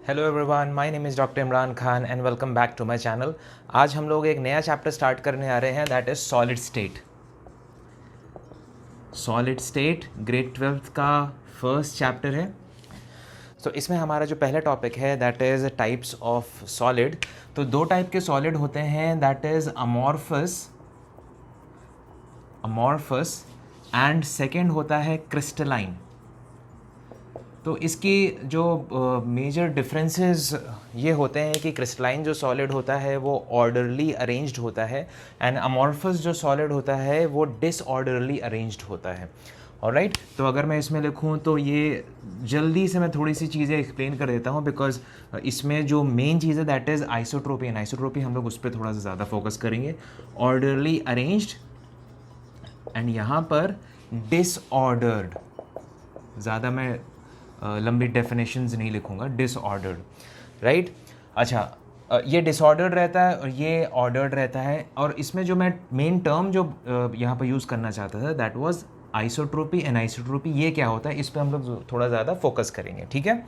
Hello everyone, my name is doctor Imran Khan and welcome back to my channel. आज हम लोग एक नया चैप्टर स्टार्ट करने आ रहे हैं, that is solid state. Solid state grade 12th का फर्स्ट चैप्टर है। तो इसमें हमारा जो पहला टॉपिक है that is types of solid. तो दो टाइप के सॉलिड होते हैं, that is amorphous and second होता है क्रिस्टलाइन। तो इसकी जो मेजर डिफरेंसेस ये होते हैं कि क्रिस्टलाइन जो सॉलिड होता है वो ऑर्डरली अरेंज्ड होता है एंड अमॉर्फस जो सॉलिड होता है वो डिसऑर्डरली अरेंज्ड होता है। ऑलराइट, तो अगर मैं इसमें लिखूँ तो ये जल्दी से मैं थोड़ी सी चीज़ें एक्सप्लेन कर देता हूँ, बिकॉज इसमें जो मेन चीज़ है that is isotropy and isotropy हम लोग उस पर थोड़ा सा ज़्यादा फोकस करेंगे। ऑर्डरली अरेंज्ड एंड यहाँ पर डिसऑर्डर्ड, ज़्यादा मैं लंबी डेफिनेशंस नहीं लिखूंगा, डिसऑर्डर्ड, राइट। अच्छा, ये डिसऑर्डर्ड रहता है और ये ऑर्डर्ड रहता है, और इसमें जो मैं मेन टर्म जो यहाँ पर यूज़ करना चाहता था that was isotropy and isotropy. ये क्या होता है इस पर हम लोग थोड़ा ज़्यादा फोकस करेंगे, ठीक है।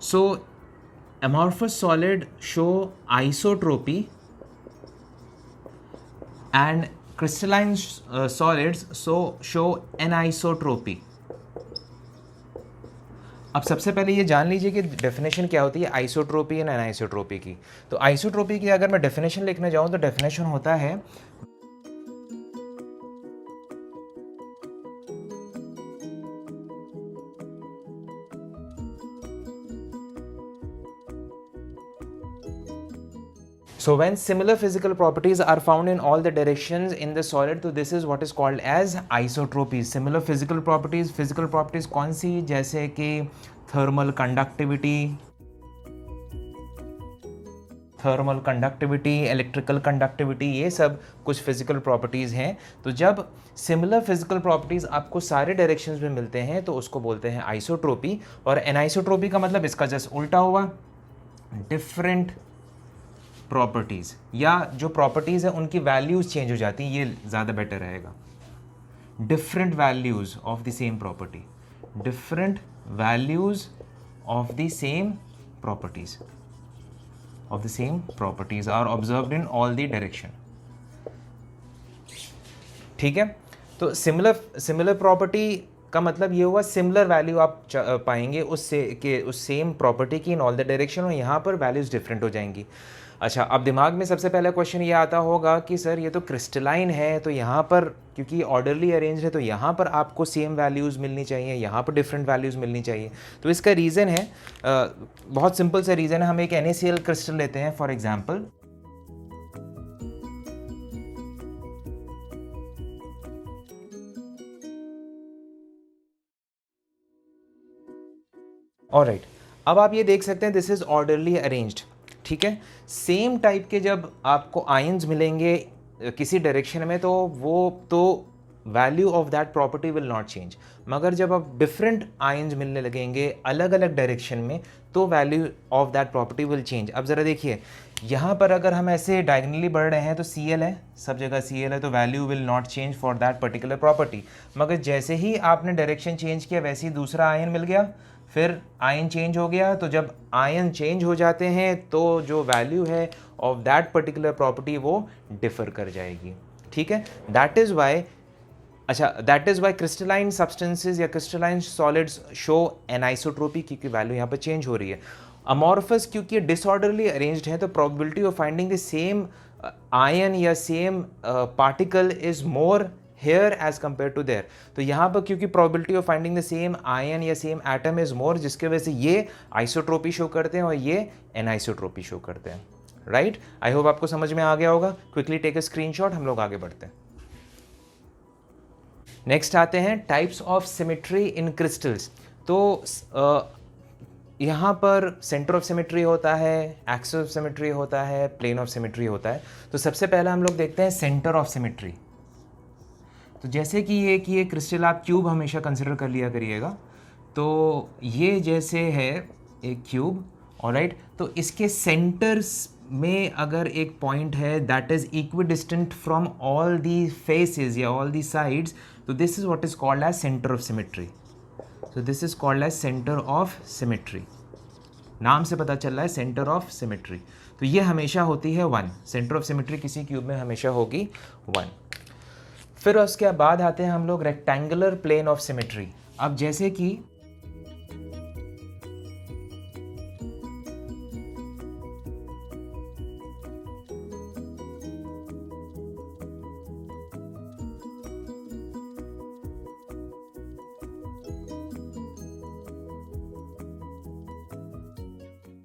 So amorphous solid show isotropy and crystalline solids show anisotropy. अब सबसे पहले ये जान लीजिए कि डेफिनेशन क्या होती है आइसोट्रोपी एंड एनाइसोट्रोपी की। तो आइसोट्रोपी की अगर मैं डेफिनेशन लिखने जाऊँ तो डेफिनेशन होता है so when similar physical properties are found in all the directions in the solid, तो this is what is called as isotropy। similar physical properties कौन सी, जैसे कि थर्मल कंडक्टिविटी, इलेक्ट्रिकल कंडक्टिविटी, ये सब कुछ फिजिकल प्रॉपर्टीज़ हैं। तो जब सिमिलर फिजिकल प्रॉपर्टीज़ आपको सारे डायरेक्शंस में मिलते हैं तो उसको बोलते हैं आइसोट्रोपी। और एनाइसोट्रोपी का मतलब इसका जस्ट उल्टा हुआ, डिफरेंट प्रॉपर्टीज़ या जो प्रॉपर्टीज़ है उनकी वैल्यूज़ चेंज हो जाती हैं, ये ज़्यादा बेटर रहेगा। Different values of the same property, different values of the same properties are observed in all the direction, ठीक है। तो सिमिलर प्रॉपर्टी का मतलब ये हुआ सिमिलर वैल्यू आप पाएंगे उस सेम प्रॉपर्टी की इन ऑल द डायरेक्शन, और यहाँ पर वैल्यूज़ डिफरेंट हो जाएंगी। अच्छा, अब दिमाग में सबसे पहला क्वेश्चन ये आता होगा कि सर ये तो क्रिस्टलाइन है, तो यहाँ पर क्योंकि ऑर्डरली अरेंज है तो यहाँ पर आपको सेम वैल्यूज़ मिलनी चाहिए, यहाँ पर डिफरेंट वैल्यूज़ मिलनी चाहिए। तो इसका रीज़न है बहुत सिंपल सा रीज़न है। हम एक NaCl क्रिस्टल लेते हैं फॉर एग्जाम्पल, ऑलराइट। अब आप ये देख सकते हैं दिस इज़ ऑर्डरली अरेंज्ड, ठीक है। सेम टाइप के जब आपको आयंस मिलेंगे किसी डायरेक्शन में तो value of that property will not change, मगर जब आप डिफरेंट आयंस मिलने लगेंगे अलग अलग डायरेक्शन में तो value of that property will change. अब ज़रा देखिए, यहाँ पर अगर हम ऐसे डायगनली बढ़ रहे हैं तो Cl है, सब जगह Cl है, तो value will not change for that particular property. मगर जैसे ही आपने डायरेक्शन चेंज किया वैसे ही दूसरा आयन मिल गया, फिर आयन चेंज हो गया। तो जब आयन चेंज हो जाते हैं तो जो वैल्यू है ऑफ दैट पर्टिकुलर प्रॉपर्टी वो डिफर कर जाएगी, ठीक है। That is Y crystalline substances या क्रिस्टलाइन सॉलिड्स शो एनाइसोट्रोपी, क्योंकि वैल्यू यहाँ पर चेंज हो रही है। अमॉर्फस क्योंकि डिसऑर्डरली अरेंज्ड है तो probability of finding the same ion या same particle is more here as compared to there। तो यहाँ पर क्योंकि probability of finding the same ion या same atom is more, जिसके वजह से ये आइसोट्रोपी शो करते हैं और ये एनाइसोट्रोपी शो करते हैं, राइट। आई होप आपको समझ में आ गया होगा। क्विकली टेक अ स्क्रीनशॉट, हम लोग आगे बढ़ते हैं। नेक्स्ट आते हैं types of symmetry in crystals. तो यहाँ पर सेंटर ऑफ सिमेट्री होता है, एक्सिस ऑफ सिमेट्री होता है, प्लेन ऑफ सिमेट्री होता है। तो सबसे पहले हम लोग देखते हैं सेंटर ऑफ सिमेट्री। तो जैसे कि ये क्रिस्टल आप क्यूब हमेशा कंसिडर कर लिया करिएगा, तो ये जैसे है एक क्यूब, ऑलराइट। तो इसके सेंटर्स में अगर एक पॉइंट है that is equidistant from all the faces या ऑल दी साइड्स, तो this is what is called as centre of symmetry. So this is called as center of symmetry. नाम से पता चल रहा है सेंटर ऑफ सिमेट्री, तो ये हमेशा होती है 1, सेंटर ऑफ सिमेट्री किसी क्यूब में हमेशा होगी 1। फिर उसके बाद आते हैं हम लोग रेक्टेंगुलर प्लेन ऑफ सिमेट्री। अब जैसे कि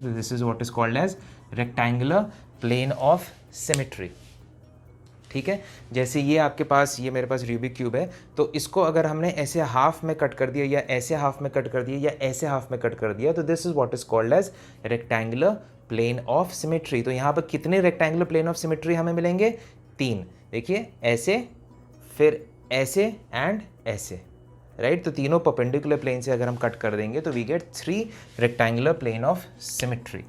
this is what is called as rectangular plane of symmetry. ठीक है, जैसे ये आपके पास, ये मेरे पास रूबिक क्यूब है, तो इसको अगर हमने ऐसे हाफ में कट कर दिया या ऐसे हाफ में कट कर दिया या ऐसे हाफ में कट कर दिया, तो this is what is called as rectangular plane of symmetry. तो यहाँ पर कितने रेक्टेंगुलर प्लेन ऑफ सिमेट्री हमें मिलेंगे? 3। देखिए, ऐसे, फिर ऐसे एंड ऐसे, राइट। तो तीनों परपेंडिकुलर प्लेन से अगर हम कट कर देंगे तो we get 3 rectangular plane of symmetry.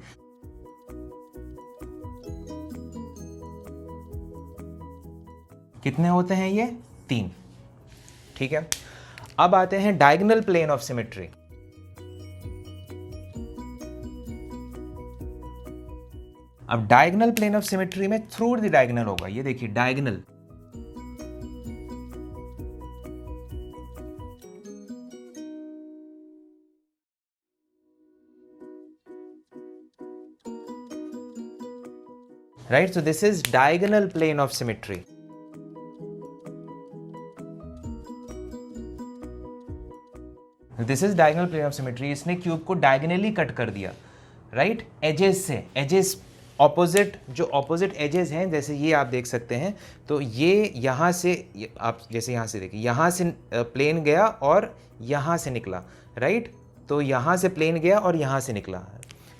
कितने होते हैं ये? 3। ठीक है, अब आते हैं डायगोनल प्लेन ऑफ सिमेट्री। अब डायगोनल प्लेन ऑफ सिमेट्री में थ्रू द डायगोनल होगा। ये देखिए diagonal, right? So this is diagonal plane of symmetry. This is diagonal plane of symmetry. इसने क्यूब को डायगोनली कट कर दिया, राइट, एजेस से। एजेस ऑपोजिट, जो ऑपोजिट एजेस हैं, जैसे ये आप देख सकते हैं, तो ये यहाँ से, आप जैसे यहाँ से देखिए, यहाँ से प्लेन गया और यहाँ से निकला, राइट। तो यहाँ से प्लेन गया और यहाँ से निकला,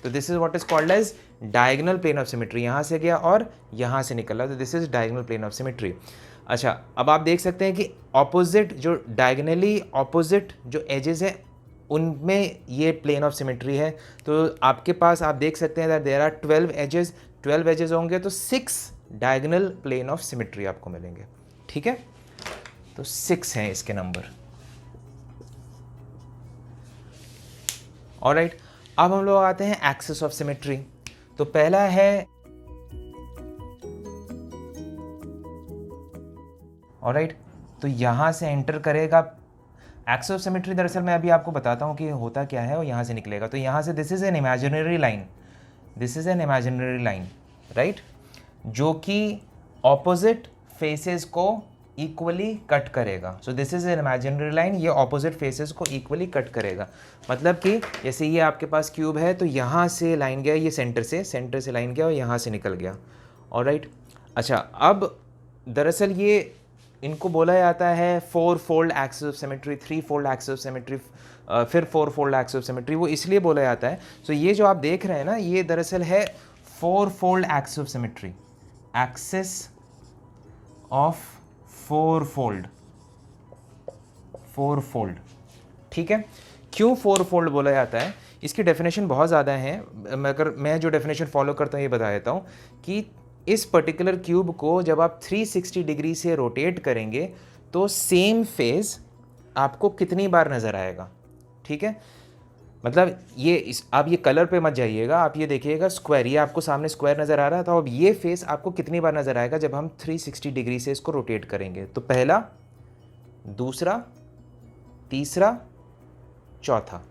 तो this is what is called as diagonal plane of symmetry. यहाँ से गया और यहाँ से निकला, तो this is diagonal plane of symmetry. अच्छा, अब आप देख सकते हैं कि ऑपोजिट, जो डायगोनली ऑपोजिट जो एजेस हैं, उनमें ये प्लेन ऑफ सिमेट्री है। तो आपके पास, आप देख सकते हैं that there are 12 edges, 12 edges होंगे तो 6 डायगोनल प्लेन ऑफ सिमेट्री आपको मिलेंगे। ठीक है, तो 6 हैं इसके नंबर। ऑलराइट, अब हम लोग आते हैं एक्सिस ऑफ सिमेट्री। तो पहला है, ऑलराइट, तो यहां से एंटर करेगा एक्सिस ऑफ सिमेट्री। दरअसल मैं अभी आपको बताता हूं कि होता क्या है, और यहां से निकलेगा। तो यहां से this is an imaginary line, this is an imaginary line, right, जो कि ऑपोजिट फेसेस को इक्वली कट करेगा। सो this is an imaginary line, ये ऑपोजिट फेसेस को इक्वली कट करेगा। मतलब कि जैसे ये आपके पास क्यूब है, तो यहाँ से लाइन गया, ये सेंटर से लाइन गया और यहाँ से निकल गया। ऑलराइट, अच्छा, अब दरअसल ये इनको बोला जाता है 4 fold axis of symmetry, 3 fold axis of symmetry, फिर 4 फोल्ड एक्सिस ऑफ सिमेट्री। वो इसलिए बोला जाता है, सो ये जो आप देख रहे हैं ना, ये दरअसल है 4 fold axis of symmetry, axis of 4 fold. ठीक है, क्यों 4 फोल्ड बोला जाता है? इसकी डेफिनेशन बहुत ज़्यादा है, मगर मैं जो डेफिनेशन फॉलो करता हूँ ये बता देता हूँ कि इस पर्टिकुलर क्यूब को जब आप 360 डिग्री से रोटेट करेंगे तो सेम फेज आपको कितनी बार नज़र आएगा। ठीक है, मतलब ये आप ये कलर पे मत जाइएगा, आप ये देखिएगा स्क्वायर, ये आपको सामने स्क्वायर नज़र आ रहा था। अब ये फेस आपको कितनी बार नज़र आएगा जब हम 360 डिग्री से इसको रोटेट करेंगे? तो पहला, दूसरा, तीसरा, चौथा।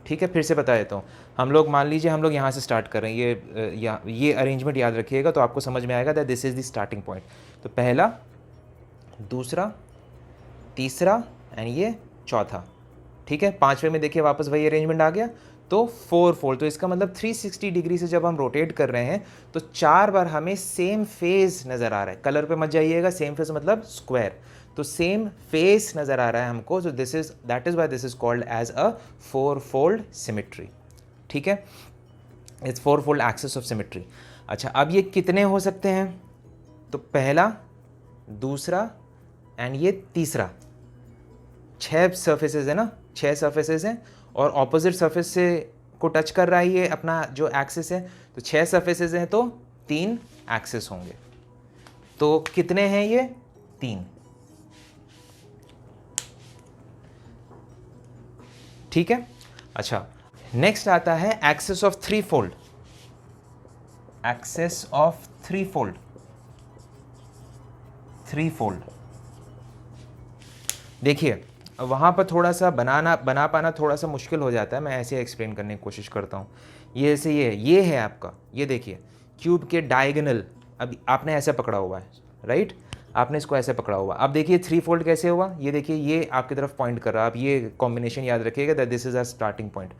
ठीक है, फिर से बता देता हूँ। हम लोग, मान लीजिए हम लोग यहाँ से स्टार्ट कर रहे हैं, ये अरेंजमेंट याद रखिएगा तो आपको समझ में आएगा that this is the starting point. तो पहला, दूसरा, तीसरा एंड ये चौथा। ठीक है, 5वें में देखिए वापस वही अरेंजमेंट आ गया, तो 4 फोल्ड। तो इसका मतलब 360 डिग्री से जब हम रोटेट कर रहे हैं तो 4 बार हमें सेम फेस नज़र आ रहा है। कलर पे मत जाइएगा, सेम फेस मतलब स्क्वायर, तो सेम फेस नज़र आ रहा है हमको। So this is, that is why this is called as a 4 fold symmetry. ठीक है, it's 4 fold axis of symmetry. अच्छा, अब ये कितने हो सकते हैं? तो पहला, दूसरा एंड ये तीसरा। 6 सर्फेसेस है ना, 6 सर्फेसेस हैं और ऑपोजिट सर्फेस से को टच कर रहा है ये अपना जो एक्सिस है। तो 6 सर्फेसेस हैं तो 3 एक्सिस होंगे। तो कितने हैं ये? 3। ठीक है, अच्छा, नेक्स्ट आता है axes of three fold, axes of three fold, three fold. देखिए वहाँ पर थोड़ा सा बना पाना थोड़ा सा मुश्किल हो जाता है, मैं ऐसे एक्सप्लेन करने की कोशिश करता हूँ। ये ऐसे ये है आपका, ये देखिए क्यूब के डायगोनल, अब आपने ऐसे पकड़ा हुआ है, राइट, आपने इसको ऐसे पकड़ा हुआ। अब देखिए थ्री फोल्ड कैसे हुआ, ये देखिए ये आपकी तरफ पॉइंट कर रहा है। आप ये कॉम्बिनेशन याद रखिएगा that this is our starting point.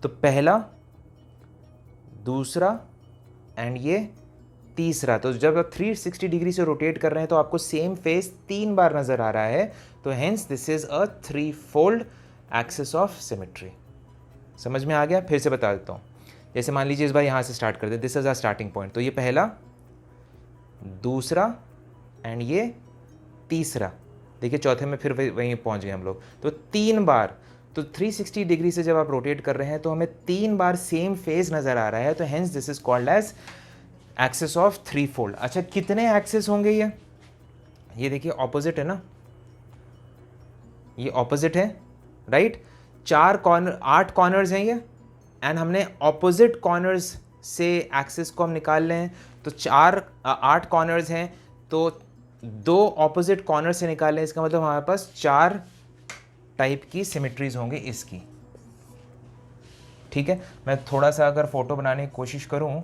तो पहला, दूसरा एंड ये तीसरा। तो जब आप 360 डिग्री से रोटेट कर रहे हैं तो आपको सेम फेस 3 बार नजर आ रहा है, तो hence this is a three fold axes of symmetry. समझ में आ गया? फिर से बता देता हूँ। जैसे मान लीजिए इस बार यहाँ से स्टार्ट करते, this is our starting point, तो ये पहला, दूसरा एंड ये तीसरा। देखिए चौथे में फिर वहीं पहुँच गए हम लोग। तो 3 बार, तो 360 डिग्री से जब आप रोटेट कर रहे हैं तो हमें 3 बार सेम फेस नज़र आ रहा है, तो hence this is called as axes of three fold. अच्छा कितने एक्सेस होंगे ये देखिए ऑपोजिट है ना, ये ऑपोजिट है, राइट। 8 कॉर्नर्स हैं ये, एंड हमने ऑपोजिट कॉर्नर्स से एक्सेस को हम निकाल रहे हैं। तो 8 कॉर्नर्स हैं, तो 2 ऑपोजिट कॉर्नर से निकाल रहे हैं, इसका मतलब हमारे पास 4 टाइप की सिमेट्रीज होंगे इसकी। ठीक है, मैं थोड़ा सा अगर फोटो बनाने की कोशिश करूं,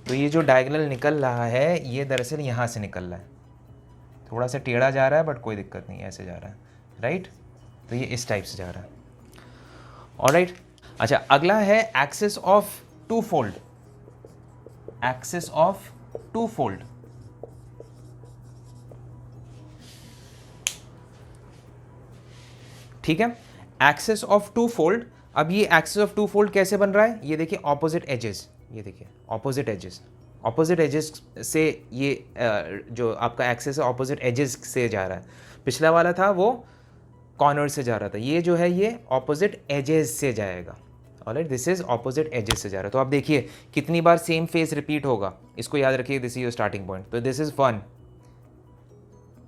तो ये जो डायगोनल निकल रहा है ये दरअसल यहाँ से निकल रहा है, थोड़ा सा टेढ़ा जा रहा है बट कोई दिक्कत नहीं, ऐसे जा रहा है, राइट। तो ये इस टाइप से जा रहा है, ऑलराइट। अच्छा अगला है axes of two fold, axes of two fold. ठीक है, एक्सेस ऑफ टू फोल्ड। अब ये एक्सेस ऑफ टू फोल्ड कैसे बन रहा है, ये देखिए ऑपोजिट एजेस, ये देखिए ऑपोजिट एजेस, ऑपोजिट एजेस से ये जो आपका एक्सेस है ऑपोजिट एजेस से जा रहा है। पिछला वाला था वो कॉर्नर से जा रहा था, ये जो है ये ऑपोजिट एजेस से जाएगा, alright. This is opposite edges से जा रहा है। तो आप देखिए कितनी बार सेम फेस रिपीट होगा, इसको याद रखिए, this is your starting point. तो दिस इज 1,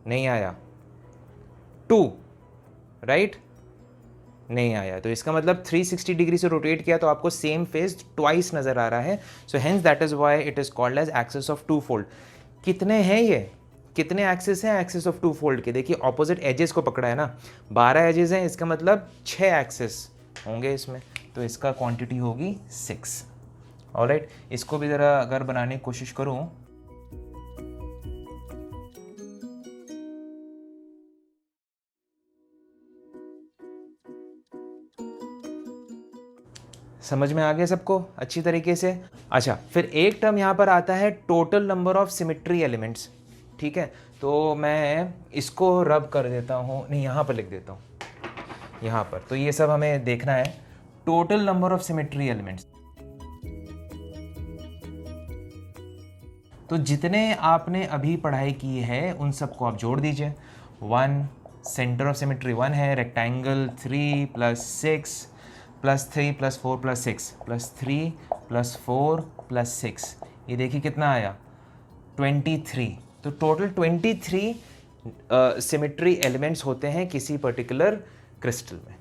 नहीं आया, 2, राइट, नहीं आया। तो इसका मतलब 360 डिग्री से रोटेट किया तो आपको सेम फेस ट्वाइस नजर आ रहा है। So hence that is why it is called as axes of two fold. कितने हैं ये, कितने एक्सेस हैं एक्सेस ऑफ टू फोल्ड के? देखिए ऑपोजिट एजेस को पकड़ा है ना, 12 एजेस हैं, इसका मतलब 6 एक्सेस होंगे इसमें, तो इसका क्वांटिटी होगी 6, ऑलराइट। इसको भी ज़रा अगर बनाने की कोशिश करूँ, समझ में आ गया सबको अच्छी तरीके से? अच्छा फिर एक टर्म यहाँ पर आता है total number of symmetry elements. ठीक है, तो मैं इसको रब कर देता हूँ, नहीं यहाँ पर लिख देता हूँ, यहाँ पर। तो ये सब हमें देखना है, total number of symmetry elements. तो जितने आपने अभी पढ़ाई की है उन सबको आप जोड़ दीजिए। 1, सेंटर ऑफ सिमेट्री 1 है, रेक्टेंगल 3 + 6 + 3 + 4 + 6 + 3 + 4 + 6, ये देखिए कितना आया, 23। तो टोटल 23 सिमेट्री एलिमेंट्स होते हैं किसी पर्टिकुलर क्रिस्टल में।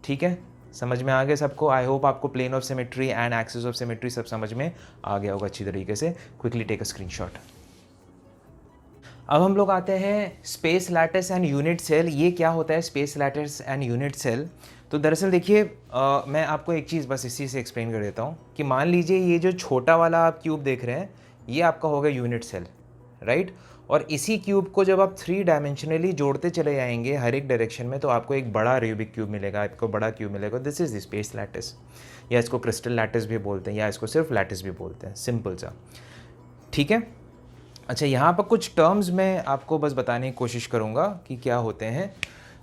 ठीक है, समझ में आ गया सबको? आई होप आपको plane of symmetry and axis of symmetry सब समझ में आ गया होगा अच्छी तरीके से। Quickly take a screenshot. अब हम लोग आते हैं space lattice and unit cell. ये क्या होता है space lattice and unit cell? तो दरअसल देखिए मैं आपको एक चीज़ बस इसी से एक्सप्लेन कर देता हूँ कि मान लीजिए ये जो छोटा वाला आप क्यूब देख रहे हैं ये आपका होगा यूनिट सेल, राइट। और इसी क्यूब को जब आप 3 डायमेंशनली जोड़ते चले जाएंगे हर एक डायरेक्शन में तो आपको एक बड़ा रूबिक क्यूब मिलेगा, आपको बड़ा क्यूब मिलेगा। This is the space lattice, या इसको क्रिस्टल लैटिस भी बोलते हैं, या इसको सिर्फ लैटिस भी बोलते हैं, सिंपल सा। ठीक है, अच्छा यहाँ पर कुछ टर्म्स मैं आपको बस बताने की कोशिश करूँगा कि क्या होते हैं,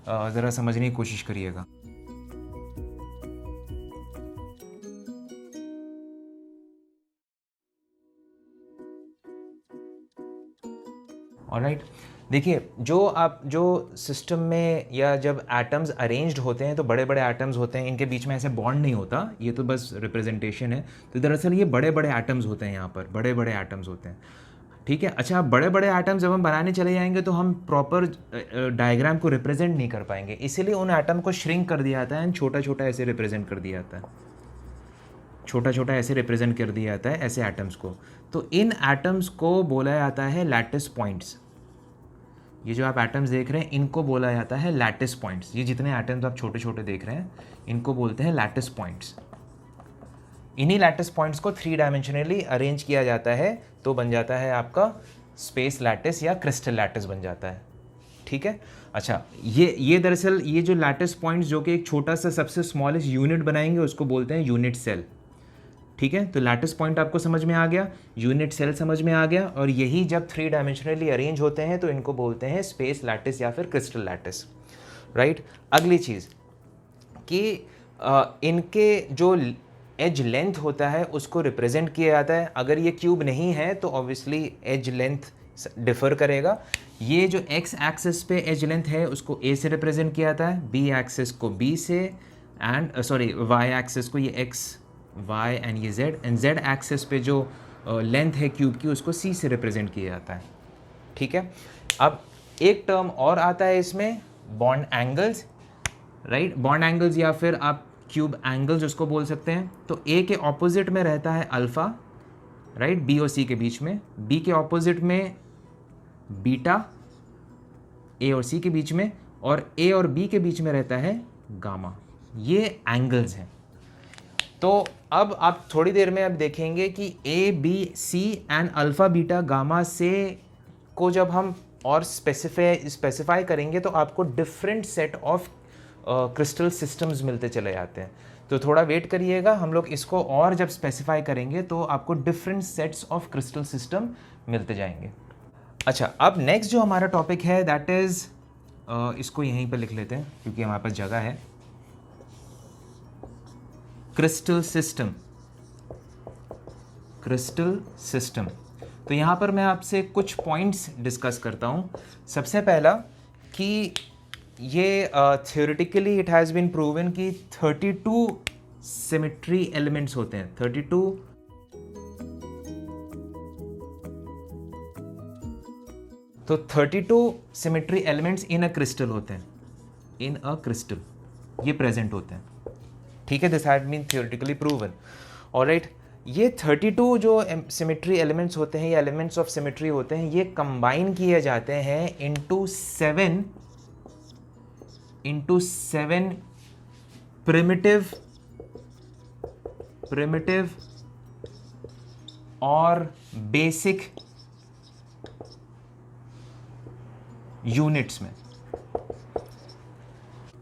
ज़रा समझने की कोशिश करिएगा। ऑलराइट, देखिए जो सिस्टम में या जब एटम्स अरेंज्ड होते हैं तो बड़े बड़े एटम्स होते हैं, इनके बीच में ऐसे बॉन्ड नहीं होता, ये तो बस रिप्रेजेंटेशन है। तो दरअसल ये बड़े बड़े एटम्स होते हैं, यहाँ पर बड़े बड़े एटम्स होते हैं। ठीक है। अच्छा, बड़े बड़े एटम जब हम बनाने चले जाएंगे तो हम प्रॉपर डायग्राम को रिप्रेजेंट नहीं कर पाएंगे, इसीलिए उन एटम को श्रिंक कर दिया जाता है एंड छोटा छोटा ऐसे रिप्रेजेंट कर दिया जाता है, छोटा छोटा ऐसे रिप्रेजेंट कर दिया जाता है ऐसे एटम्स को। तो इन एटम्स को बोला जाता है लैटिस पॉइंट्स। ये जो आप एटम्स देख रहे हैं इनको बोला जाता है लैटिस पॉइंट्स। ये जितने एटम्स आप छोटे छोटे देख रहे हैं इनको बोलते हैं लैटिस पॉइंट्स। इन्हीं लैटिस पॉइंट्स को 3 डायमेंशनली अरेंज किया जाता है तो बन जाता है आपका स्पेस लैटिस या क्रिस्टल लैटिस बन जाता है। ठीक है। अच्छा, ये दरअसल ये जो लैटिस पॉइंट्स जो कि एक छोटा सा सबसे स्मॉलेस्ट यूनिट बनाएंगे उसको बोलते हैं यूनिट सेल। ठीक है, तो लैटिस पॉइंट आपको समझ में आ गया, यूनिट सेल समझ में आ गया, और यही जब 3 डायमेंशनली अरेंज होते हैं तो इनको बोलते हैं स्पेस लैटिस या फिर क्रिस्टल लैटिस। राइट। अगली चीज़ कि इनके जो एज लेंथ होता है उसको रिप्रेजेंट किया जाता है। अगर ये क्यूब नहीं है तो ऑब्वियसली एज लेंथ डिफर करेगा। ये जो एक्स एक्सिस पे एज लेंथ है उसको ए से रिप्रेजेंट किया जाता है, बी एक्सिस को बी से, एंड सॉरी वाई एक्सिस को ये एक्स वाई एंड ये जेड, एंड जेड एक्सिस पे जो लेंथ है क्यूब की उसको सी से रिप्रेजेंट किया जाता है। ठीक है। अब एक टर्म और आता है इसमें, bond angles. Right, bond angles या फिर आप क्यूब एंगल्स उसको बोल सकते हैं। तो ए के ऑपोजिट में रहता है अल्फ़ा, राइट, बी और सी के बीच में, बी के ऑपोजिट में बीटा, ए और सी के बीच में, और ए और बी के बीच में रहता है गामा। ये एंगल्स हैं। तो अब आप थोड़ी देर में अब देखेंगे कि A B C and alpha beta gamma से को जब हम और स्पेसिफाई करेंगे तो आपको different set of crystal systems मिलते चले जाते हैं। तो थोड़ा वेट करिएगा, हम लोग इसको और जब स्पेसिफाई करेंगे तो आपको different sets of crystal system मिलते जाएंगे। अच्छा, अब नेक्स्ट जो हमारा टॉपिक है दैट इज़, इसको यहीं पर लिख लेते हैं क्योंकि हमारे पास जगह है, क्रिस्टल सिस्टम। Crystal system. तो यहाँ पर मैं आपसे कुछ पॉइंट्स डिस्कस करता हूँ। सबसे पहला कि ये theoretically it has been proven कि 32 सिमेट्री एलिमेंट्स होते हैं। 32 तो 32 symmetry elements in a crystal होते हैं, इन अ क्रिस्टल ये प्रेजेंट होते हैं। ठीक है, this had been theoretically proven. Alright, ये 32 जो सिमेट्री एलिमेंट्स होते हैं, ये एलिमेंट्स ऑफ सिमेट्री होते हैं, ये कंबाइन किए जाते हैं इनटू 7 प्रिमिटिव और बेसिक यूनिट्स में।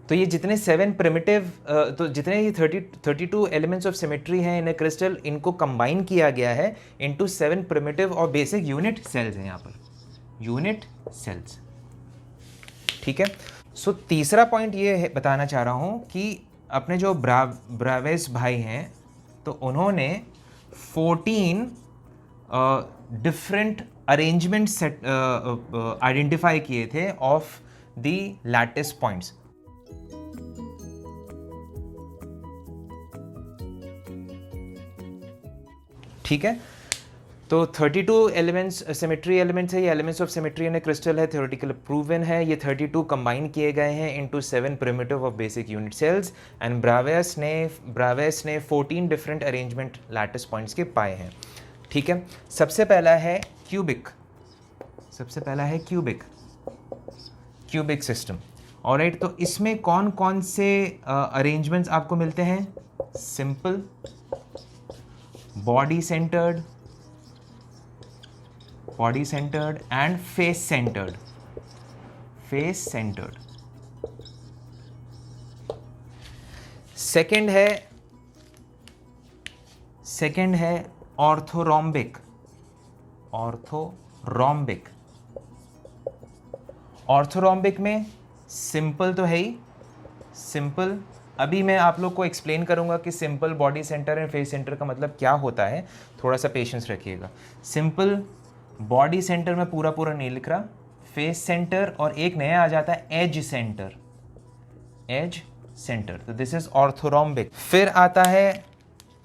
तो ये जितने 7 प्रिमिटिव तो जितने ये 32 एलिमेंट्स ऑफ सिमेट्री हैं इन ए क्रिस्टल, इनको कंबाइन किया गया है इनटू 7 प्रिमिटिव और बेसिक यूनिट सेल्स हैं यहाँ पर, यूनिट सेल्स। ठीक है। सो तीसरा पॉइंट ये बताना चाह रहा हूँ कि अपने जो ब्रावेस भाई हैं तो उन्होंने 14 डिफरेंट अरेंजमेंट सेट आइडेंटिफाई किए थे ऑफ द लैटिस पॉइंट्स। ठीक है। तो 32 एलिमेंट्स सिमेट्री एलिमेंट्स है, ये elements of symmetry in crystal है, थ्योरेटिकल प्रूवन है। ये 32 कंबाइन किए गए हैं into 7 primitive of basic unit cells, and Bravais ने 14 डिफरेंट अरेंजमेंट लैटिस पॉइंट्स के पाए हैं। ठीक है। सबसे पहला है क्यूबिक, क्यूबिक सिस्टम। ऑलराइट, तो इसमें कौन कौन से अरेंजमेंट्स आपको मिलते हैं? Simple, body centred and face centred. Second है ऑर्थोरोम्बिक। ऑर्थोरोम्बिक में सिंपल तो है ही, सिंपल अभी मैं आप लोग को एक्सप्लेन करूंगा कि simple, body centre and face centre का मतलब क्या होता है, थोड़ा सा पेशेंस रखिएगा। सिंपल बॉडी सेंटर में पूरा नहीं लिख रहा, फेस सेंटर, और एक नया आ जाता है एज सेंटर। तो दिस इज ऑर्थोरोम्बिक। फिर आता है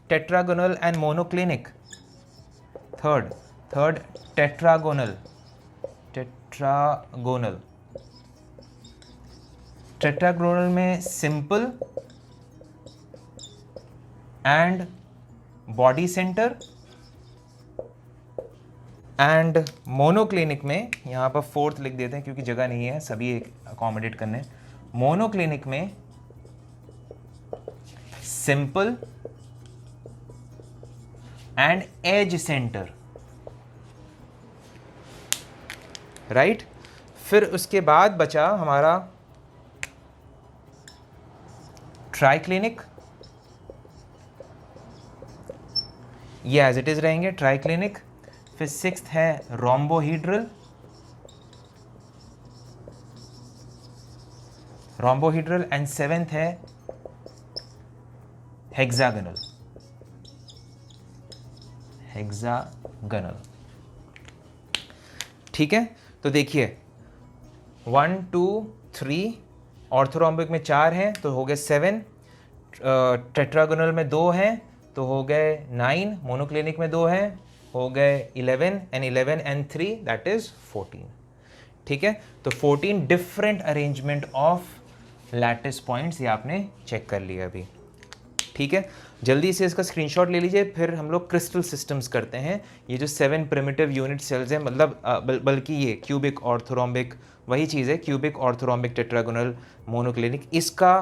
tetragonal and monoclinic. Third, third tetragonal, tetragonal, tetragonal में simple and body centre, and monoclinic में, यहाँ पर फोर्थ लिख देते हैं क्योंकि जगह नहीं है सभी अकोमोडेट करने, मोनोक्लिनिक में simple and edge centre, right. फिर उसके बाद बचा हमारा ट्राइक्लिनिक, ये एज इट इज रहेंगे ट्राइक्लिनिक। फिर सिक्स्थ है रोम्बोहीड्रल, रोम्बोहीड्रल, एंड सेवेंथ है हेक्सागोनल, हेक्सागोनल। ठीक है, तो देखिए 1 2 3, ऑर्थोरोम्बिक में 4 हैं तो हो गए 7, टेट्रागोनल में 2 हैं तो हो गए 9, मोनोक्लिनिक में 2 हैं हो गए 11, एंड 11 एंड 3 दैट इज 14। ठीक है, तो 14 different arrangement of lattice points ये आपने चेक कर लिया अभी। ठीक है, जल्दी से इसका स्क्रीनशॉट ले लीजिए, फिर हम लोग क्रिस्टल सिस्टम्स करते हैं। ये जो 7 प्रिमिटिव यूनिट सेल्स हैं, मतलब बल्कि ये क्यूबिक ऑर्थोरोम्बिक वही चीज़ है, क्यूबिक ऑर्थोरोम्बिक टेट्रागोनल मोनोक्लिनिक, इसका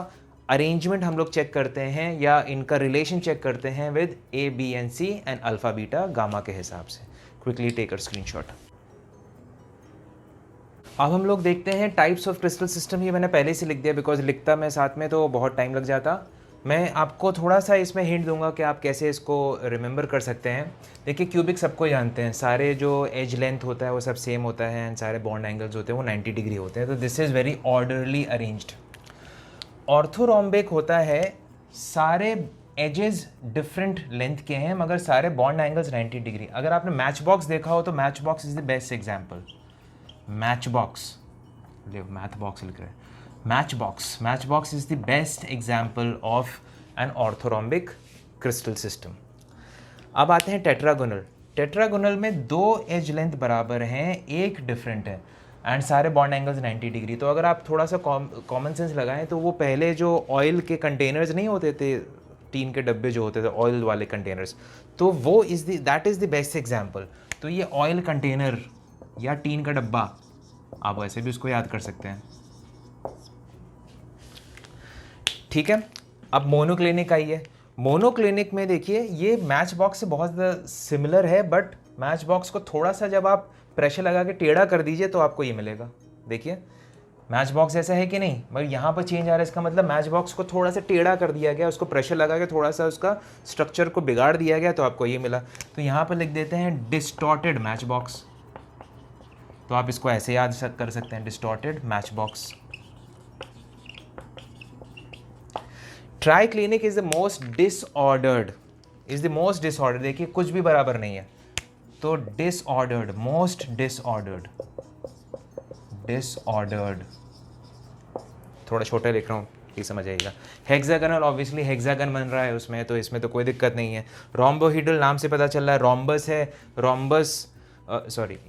अरेंजमेंट हम लोग चेक करते हैं या इनका रिलेशन चेक करते हैं with A B and C and alpha beta gamma के हिसाब से। Quickly take a screenshot. अब हम लोग देखते हैं टाइप्स ऑफ क्रिस्टल सिस्टम। ये मैंने पहले से लिख दिया बिकॉज लिखता मैं साथ में तो बहुत टाइम लग जाता। मैं आपको थोड़ा सा इसमें हिंट दूंगा कि आप कैसे इसको रिमेंबर कर सकते हैं। देखिए क्यूबिक सबको जानते हैं, सारे जो एज लेंथ होता है वो सब सेम होता है एंड सारे बॉन्ड एंगल्स होते हैं वो 90 डिग्री होते हैं, तो this is very orderly arranged. Orthorhombic होता है सारे एजेस डिफरेंट लेंथ के हैं मगर सारे बॉन्ड एंगल्स 90 डिग्री। अगर आपने मैच बॉक्स देखा हो तो match box is the best example. Match box, math box लिख रहे हैं, match box is the best example of an orthorhombic crystal system. अब आते हैं टेट्रागोनल। टेट्रागोनल में 2 एज लेंथ बराबर हैं, एक डिफरेंट है एंड सारे बॉन्ड एंगल्स 90 डिग्री। तो अगर आप थोड़ा सा कॉमन सेंस लगाएं तो वो पहले जो ऑयल के कंटेनर्स नहीं होते थे, टीन के डब्बे जो होते थे ऑयल वाले कंटेनर्स, तो वो that is the best example. तो ये ऑयल कंटेनर या टीन का डब्बा, आप वैसे भी उसको याद कर सकते हैं। ठीक है, अब मोनोक्लिनिक आई है। मोनोक्लिनिक में देखिए ये मैच बॉक्स से बहुत ज़्यादा सिमिलर है, बट मैच बॉक्स को थोड़ा सा जब आप प्रेशर लगा के टेढ़ा कर दीजिए तो आपको ये मिलेगा। देखिए मैच बॉक्स ऐसा है कि नहीं, मगर यहाँ पर चेंज आ रहा है, इसका मतलब मैच बॉक्स को थोड़ा सा टेढ़ा कर दिया गया, उसको प्रेशर लगा के थोड़ा सा उसका स्ट्रक्चर को बिगाड़ दिया गया तो आपको ये मिला। तो यहाँ पर लिख देते हैं डिस्टॉर्टेड मैच बॉक्स, तो आप इसको ऐसे याद कर सकते हैं, distorted match box. Triclinic is the most disordered, देखिए कुछ भी बराबर नहीं है तो डिसऑर्डर्ड, मोस्ट डिसऑर्डर्ड, थोड़ा छोटा लिख रहा हूँ ये समझ आएगा। हेक्सागोनल ऑब्वियसली हेक्सागन बन रहा है उसमें, तो इसमें तो कोई दिक्कत नहीं है। रोम्बोहीड्रल नाम से पता चल रहा है, रोम्बस है, रोम्बस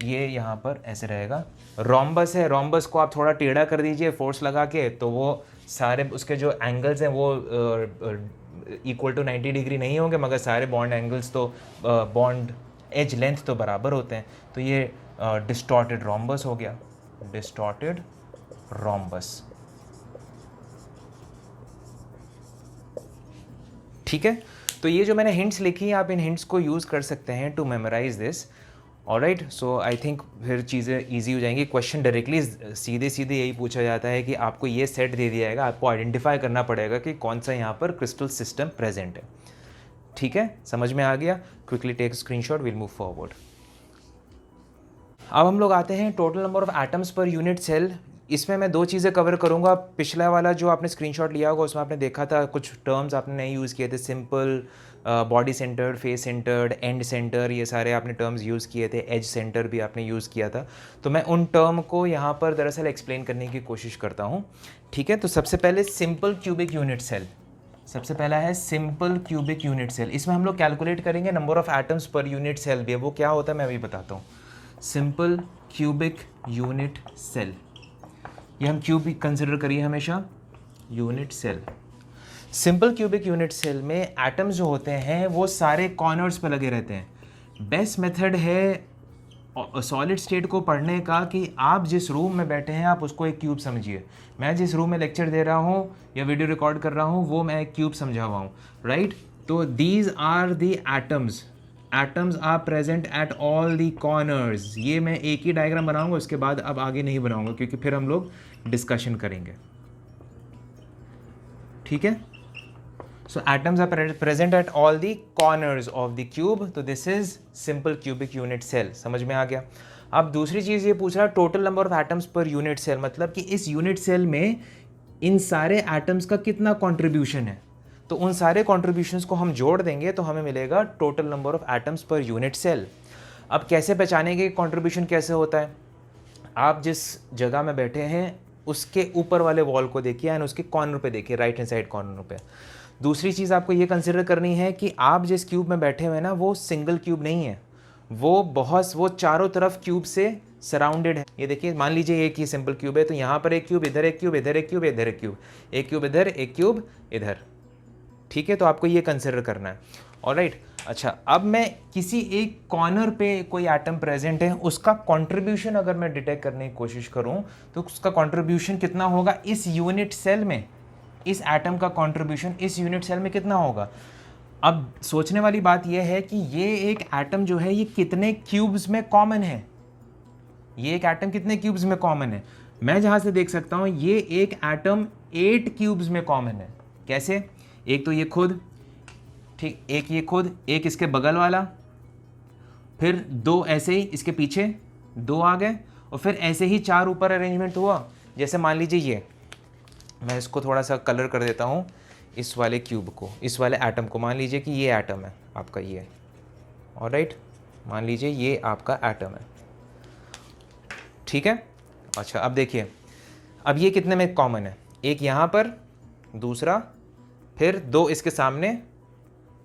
ये यहाँ पर ऐसे रहेगा, रोम्बस है, रोम्बस को आप थोड़ा टेढ़ा कर दीजिए फोर्स लगा के तो वो सारे उसके जो एंगल्स हैं वो इक्वल टू 90 डिग्री नहीं होंगे मगर सारे बॉन्ड एंगल्स तो बॉन्ड एज लेंथ तो बराबर होते हैं, तो ये डिस्टॉर्टेड रोम्बस हो गया, डिस्टॉर्टेड रोम्बस। ठीक है, तो ये जो मैंने हिंट्स लिखी हैं आप इन हिंट्स को यूज़ कर सकते हैं to memorise this. Alright, so I think फिर चीज़ें ईजी हो जाएंगी। क्वेश्चन डायरेक्टली सीधे यही पूछा जाता है कि आपको ये सेट दे दिया जाएगा, आपको आइडेंटिफाई करना पड़ेगा कि कौन सा यहाँ पर क्रिस्टल सिस्टम प्रेजेंट है। ठीक है, समझ में आ गया। Quickly take screenshot, will move forward. अब हम लोग आते हैं total number of atoms per unit cell. इसमें मैं 2 चीज़ें कवर करूँगा। पिछला वाला जो आपने स्क्रीनशॉट लिया होगा उसमें आपने देखा था कुछ टर्म्स आपने नहीं यूज़ किए थे, simple, body centred, face centred, and centre, ये सारे आपने टर्म्स यूज़ किए थे, एज सेंटर भी आपने यूज़ किया था। तो मैं उन टर्म को यहाँ पर दरअसल एक्सप्लेन करने की कोशिश करता हूँ। ठीक है, तो सबसे पहले सिंपल क्यूबिक यूनिट सेल। सबसे पहला है सिंपल क्यूबिक यूनिट सेल। इसमें हम लोग कैलकुलेट करेंगे number of atoms per unit cell भी है, वो क्या होता है मैं अभी बताता हूँ। सिंपल क्यूबिक यूनिट सेल, ये हम क्यूबिक कंसिडर करिए हमेशा, unit cell. Simple cubic unit cell में एटम्स जो होते हैं वो सारे कॉर्नर्स पर लगे रहते हैं। बेस्ट मेथड है सॉलिड स्टेट को पढ़ने का कि आप जिस रूम में बैठे हैं आप उसको एक क्यूब समझिए। मैं जिस रूम में लेक्चर दे रहा हूँ या वीडियो रिकॉर्ड कर रहा हूँ वो मैं एक क्यूब समझा हुआ हूँ, राइट। तो these are the atoms, atoms are present at all the corners. ये मैं एक ही डायग्राम बनाऊंगा, उसके बाद अब आगे नहीं बनाऊंगा क्योंकि फिर हम लोग डिस्कशन करेंगे, ठीक है। So atoms are present at all the corners of the cube. तो this is simple cubic unit cell. समझ में आ गया। अब दूसरी चीज़ ये पूछ रहा है total number of atoms per unit cell, मतलब कि इस यूनिट सेल में इन सारे एटम्स का कितना कंट्रीब्यूशन है। तो उन सारे कॉन्ट्रीब्यूशंस को हम जोड़ देंगे तो हमें मिलेगा total number of atoms per unit cell. अब कैसे पहचानेंगे कॉन्ट्रीब्यूशन कैसे होता है। आप जिस जगह में बैठे हैं उसके ऊपर वाले वॉल को देखिए एंड उसके कॉर्नर पे देखिए, राइट हैंड साइड कॉर्नर पे। दूसरी चीज़ आपको ये कंसिडर करनी है कि आप जिस क्यूब में बैठे हुए हैं ना वो सिंगल क्यूब नहीं है, वो चारों तरफ क्यूब से सराउंडेड है। ये देखिए, मान लीजिए एक ही सिंपल क्यूब है तो यहाँ पर एक क्यूब, इधर एक क्यूब, इधर एक क्यूब, इधर एक क्यूब, एक क्यूब इधर, एक क्यूब इधर, ठीक है। तो आपको ये कंसिडर करना है, ऑलराइट। अच्छा, अब मैं किसी एक कॉर्नर पे कोई एटम प्रेजेंट है, उसका कंट्रीब्यूशन अगर मैं डिटेक्ट करने की कोशिश करूं तो उसका कंट्रीब्यूशन कितना होगा इस यूनिट सेल में, इस एटम का कंट्रीब्यूशन इस यूनिट सेल में कितना होगा। अब सोचने वाली बात यह है कि ये एक एटम जो है ये कितने क्यूब्स में कॉमन है, ये एक एटम कितने क्यूब्स में कॉमन है। मैं जहां से देख सकता हूं ये एक एटम 8 क्यूब्स में कॉमन है। कैसे, एक तो ये खुद, ठीक, एक ये खुद, एक इसके बगल वाला, फिर दो ऐसे ही इसके पीछे दो आ गए, और फिर ऐसे ही 4 ऊपर अरेंजमेंट हुआ। जैसे मान लीजिए ये, मैं इसको थोड़ा सा कलर कर देता हूँ, इस वाले क्यूब को, इस वाले एटम को, मान लीजिए कि ये एटम है आपका, ये, ऑलराइट, मान लीजिए ये आपका एटम है, ठीक है। अच्छा, अब देखिए, अब ये कितने में कॉमन है, एक यहाँ पर, दूसरा, फिर 2 इसके सामने,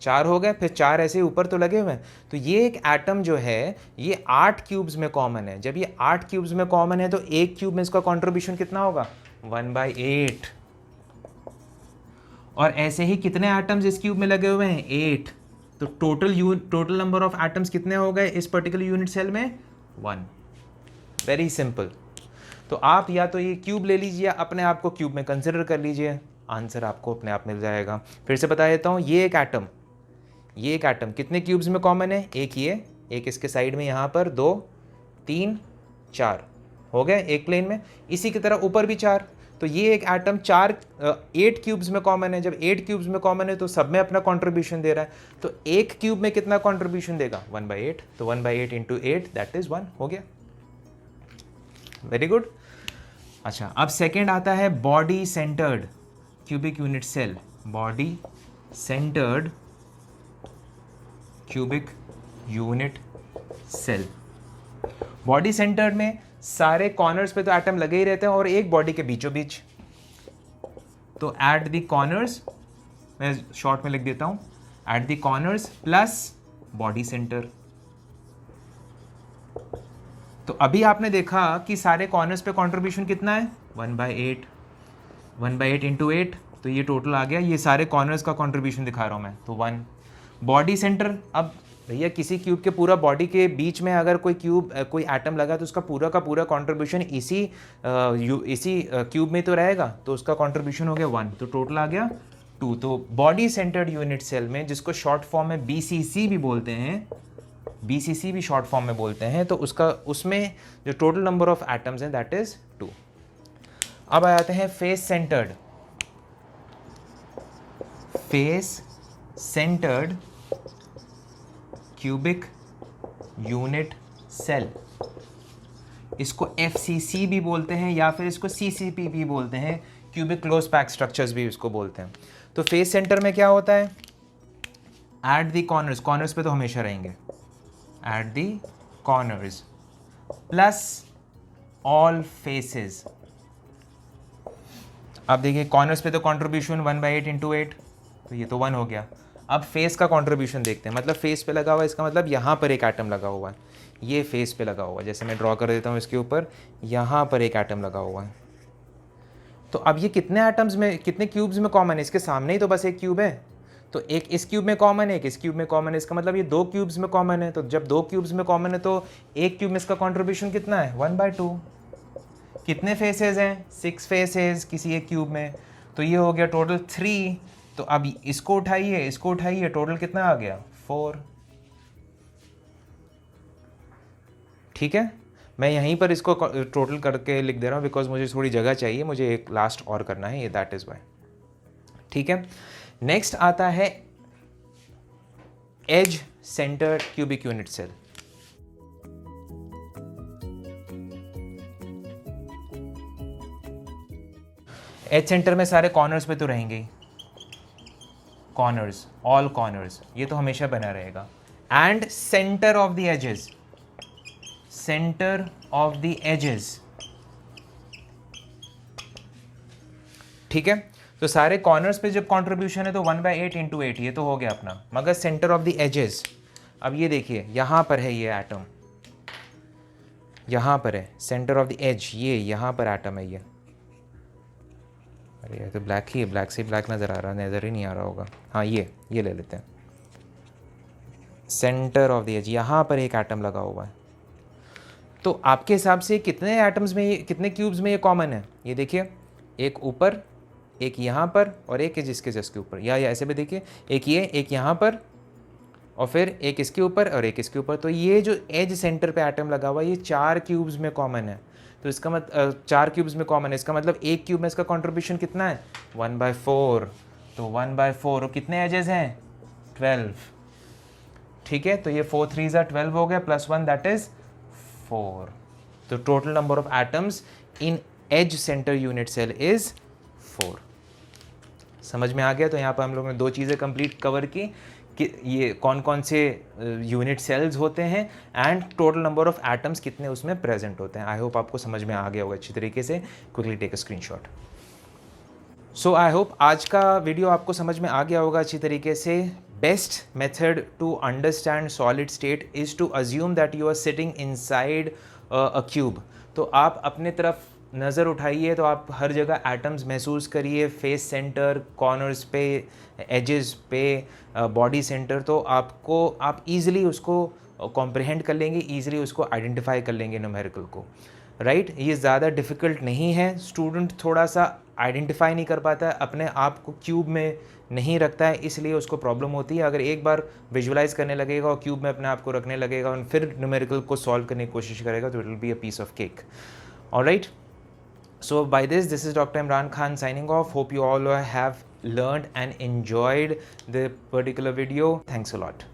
4 हो गए, फिर 4 ऐसे ऊपर तो लगे हुए हैं। तो ये एक एटम जो है ये 8 क्यूब्स में कॉमन है। जब ये 8 क्यूब्स में कॉमन है तो एक क्यूब में इसका कंट्रीब्यूशन कितना होगा, 1/8। और ऐसे ही कितने एटम्स इस क्यूब में लगे हुए हैं, 8। तो टोटल नंबर ऑफ एटम्स कितने हो गए इस पर्टिकुलर यूनिट सेल में, 1। Very simple. तो आप या तो ये क्यूब ले लीजिए, अपने आप को क्यूब में कंसिडर कर लीजिए, आंसर आपको अपने आप मिल जाएगा। फिर से बता देता हूँ, ये एक एटम कितने क्यूब्स में कॉमन है, एक ये, एक इसके साइड में यहाँ पर 2, 3, 4 हो गए एक प्लेन में, इसी की तरह ऊपर भी 4। तो ये एक एटम 8 क्यूब्स में कॉमन है। जब 8 क्यूब्स में कॉमन है तो सब में अपना कंट्रीब्यूशन दे रहा है। तो एक क्यूब में कितना कंट्रीब्यूशन देगा, 1/8। तो 1/8 इंटू 8 दैट इज 1 हो गया। Very good. अच्छा, अब सेकेंड आता है body centred cubic unit cell. Body centred cubic unit cell. Body centred में सारे कॉर्नर्स पे तो एटम लगे ही रहते हैं और एक बॉडी के बीचों बीच। तो एट द कॉर्नर्स, मैं शॉर्ट में लिख देता हूं, at the corners plus body centre. तो अभी आपने देखा कि सारे कॉर्नर्स पे कंट्रीब्यूशन कितना है, 1/8। 1/8 इंटू 8, तो ये टोटल आ गया। ये सारे कॉर्नर्स का कंट्रीब्यूशन दिखा रहा हूं मैं, तो 1। बॉडी सेंटर, अब भैया किसी क्यूब के पूरा बॉडी के बीच में अगर कोई एटम लगा तो उसका पूरा का पूरा कंट्रीब्यूशन इसी क्यूब में तो रहेगा, तो उसका कंट्रीब्यूशन हो गया 1। तो टोटल आ गया 2। तो बॉडी सेंटर्ड यूनिट सेल में, जिसको शॉर्ट फॉर्म में BCC भी बोलते हैं, BCC भी शॉर्ट फॉर्म में बोलते हैं, तो उसमें जो टोटल नंबर ऑफ एटम्स हैं दैट इज 2। अब आ जाते हैं face centred cubic unit cell. इसको FCC भी बोलते हैं या फिर इसको CCP भी बोलते हैं, क्यूबिक क्लोज पैक स्ट्रक्चर्स भी इसको बोलते हैं। तो फेस सेंटर में क्या होता है, एट द कॉर्नर्स, कॉर्नर्स पे तो हमेशा रहेंगे, at the corners plus all faces. अब देखिए कॉर्नर्स पे तो कंट्रीब्यूशन 1/8 इंटू 8, तो ये तो 1 हो गया। अब फेस का कंट्रीब्यूशन देखते हैं, मतलब फेस पे लगा हुआ है, इसका मतलब यहाँ पर एक एटम लगा हुआ है, ये फेस पे लगा हुआ है। जैसे मैं ड्रॉ कर देता हूँ इसके ऊपर, यहाँ पर एक एटम लगा हुआ है। तो अब ये कितने एटम्स में, कितने क्यूब्स में कॉमन है? इसके सामने ही तो बस एक क्यूब है, तो एक इस क्यूब में कॉमन है, एक इस क्यूब में कॉमन है, इसका मतलब ये 2 क्यूब्स में कॉमन है। तो जब 2 क्यूब्स में कॉमन है तो एक क्यूब में इसका कॉन्ट्रीब्यूशन कितना है? 1/2। कितने फेसेस हैं? 6 फेसेस किसी एक क्यूब में, तो ये हो गया टोटल 3। तो अब इसको उठाइए, इसको उठाइए, टोटल कितना आ गया? 4। ठीक है, मैं यहीं पर इसको टोटल करके लिख दे रहा हूँ बिकॉज मुझे थोड़ी जगह चाहिए, मुझे एक लास्ट और करना है, ये दैट इज़ वाई। ठीक है, नेक्स्ट आता है edge centre cubic unit cell. Edge centre में सारे कॉर्नर्स पे तो रहेंगे ही, कॉर्नर्स, ऑल कॉर्नर्स, ये तो हमेशा बना रहेगा। And centre of the edges, centre of the edges. ठीक है, तो सारे कॉर्नर्स पे जब कंट्रीब्यूशन है तो 1/8 × 8, ये तो हो गया अपना। मगर सेंटर ऑफ द एजेस, अब ये देखिए यहाँ पर है ये एटम, यहाँ पर है सेंटर ऑफ द एज, ये यहाँ पर एटम है ये। अरे ये तो ब्लैक ही है, ब्लैक से ब्लैक नज़र आ रहा है, नज़र ही नहीं आ रहा होगा। हाँ ये ले लेते हैं, सेंटर ऑफ द एज, यहाँ पर एक एटम लगा हुआ है। तो आपके हिसाब से कितने एटम्स में ये, कितने क्यूब्स में ये कॉमन है? ये देखिए, एक ऊपर, एक यहाँ पर, और एक जिसके जस्ट ऊपर, या ऐसे भी देखिए, एक ये, एक यहाँ पर, और फिर एक इसके ऊपर और एक इसके ऊपर। तो ये जो एज सेंटर पे एटम लगा हुआ है ये 4 क्यूब्स में कॉमन है। तो इसका मतलब 4 क्यूब्स में कॉमन है, इसका मतलब एक क्यूब में इसका कंट्रीब्यूशन कितना है? 1/4। तो 1/4, और कितने एजेस हैं? 12। ठीक है, तो ये 4 3 12 हो गया, +1 दैट इज 4। तो total number of atoms in edge centre unit cell is 4। समझ में आ गया? तो यहाँ पर हम लोगों ने 2 चीज़ें कंप्लीट कवर की कि ये कौन कौन से यूनिट सेल्स होते हैं and total number of atoms कितने उसमें प्रेजेंट होते हैं। आई होप आपको समझ में आ गया होगा अच्छी तरीके से। Quickly take a screenshot. So I hope आज का वीडियो आपको समझ में आ गया होगा अच्छी तरीके से। Best method to understand solid state is to assume that you are sitting inside a cube. तो आप अपने तरफ नज़र उठाइए तो आप हर जगह एटम्स महसूस करिए, फेस सेंटर, कॉर्नर्स पे, एजेस पे, बॉडी सेंटर। तो आप इजीली उसको कॉम्प्रिहेंड कर लेंगे, इजीली उसको आइडेंटिफाई कर लेंगे न्यूमेरिकल को, राइट? ये ज़्यादा डिफ़िकल्ट नहीं है। स्टूडेंट थोड़ा सा आइडेंटिफाई नहीं कर पाता है, अपने आप को क्यूब में नहीं रखता है, इसलिए उसको प्रॉब्लम होती है। अगर एक बार विजुलाइज करने लगेगा और क्यूब में अपने आप को रखने लगेगा और फिर न्यूमेरिकल को सॉल्व करने की कोशिश करेगा तो it will be a piece of cake. Alright, so by this is Dr. Imran Khan signing off. Hope you all have learned and enjoyed the particular video. Thanks a lot.